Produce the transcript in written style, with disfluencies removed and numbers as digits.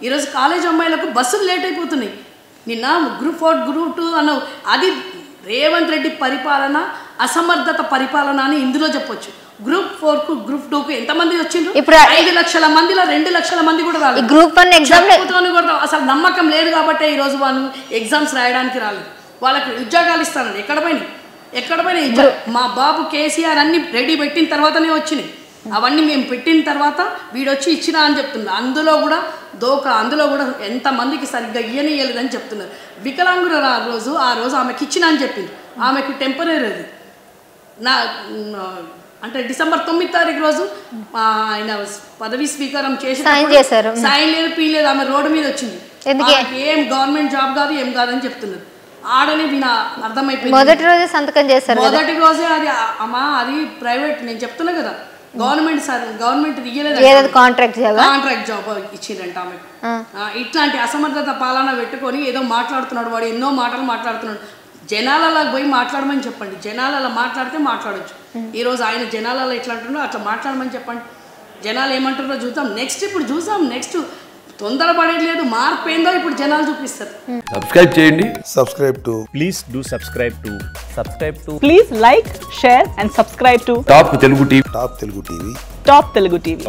ఈరోజు కాలేజ్ అమ్మాయిలకు బస్సులు లేట్ అయిపోతున్నాయి. నిన్న గ్రూప్ 4 గ్రూప్ 2 అన్న అది రేవంత్ రెడ్డి పరిపాలన అసమర్థత పరిపాలన అని ఇందులో చెప్పొచ్చు. గ్రూప్ 4కు గ్రూప్ 2కు ఎంతమంది వచ్చిండ్రు? 5 లక్షల మందిలో 2 లక్షల మంది కూడా రాలేదు. గ్రూప్ 1 ఎగ్జామ్ అసలు నమ్మకం లేదు కాబట్టి ఈరోజు వాళ్ళు ఎగ్జామ్స్ రాయడానికి రాలేదు. వాళ్ళకి ఉద్యోగాలు ఇస్తానండి ఎక్కడ పోయినాయి? మా బాబు కేసీఆర్ అన్ని రెడీ పెట్టిన తర్వాతనే వచ్చినాయి. అవన్నీ మేము పెట్టిన తర్వాత వీడొచ్చి ఇచ్చినా అని చెప్తున్నారు. అందులో కూడా ఎంతమందికి సరిగ్గా ఇయ్యలేదని చెప్తున్నారు. వికలాంగుడు ఆ రోజు ఆమెకి ఇచ్చినా అని చెప్పింది. ఆమెకు టెంపరీ అది అంటే డిసెంబర్ 9వ తారీఖు రోజు ఆయన పదవి స్వీకారం చేశారు. సాయం లేదు పీలేదు, ఆమె రోడ్డు మీద వచ్చింది. ఏం గవర్నమెంట్ జాబ్ కాదు ఏం కాదని చెప్తున్నారు. ఆడనే వినా అర్థమైపోయింది. మొదటి రోజే సంతకం చేశారు. మొదటి రోజే అది అమ్మా అది ప్రైవేట్, నేను చెప్తున్నా కదా గవర్నమెంట్ ఇయ్యలేదు, కాంట్రాక్ట్ జాబ్ ఇచ్చిందంట ఆమెకు. ఇట్లాంటి అసమర్థత పాలన పెట్టుకొని ఏదో మాట్లాడుతున్నాడు వాడు, ఎన్నో మాటలు మాట్లాడుతున్నాడు. జనాలలో పోయి మాట్లాడమని చెప్పండి. జనాలలో మాట్లాడితే మాట్లాడొచ్చు. ఈరోజు ఆయన జనాలలో ఎట్లా అంటున్నారో అట్లా మాట్లాడమని చెప్పండి. జనాలు ఏమంటారో చూద్దాం. నెక్స్ట్ తొందరపడేది మార్పు ఏందో ఇప్పుడు జనాలు చూపిస్తారు. సబ్స్క్రైబ్ చేయండి. Please like, share and subscribe to top Telugu TV. Top Telugu TV.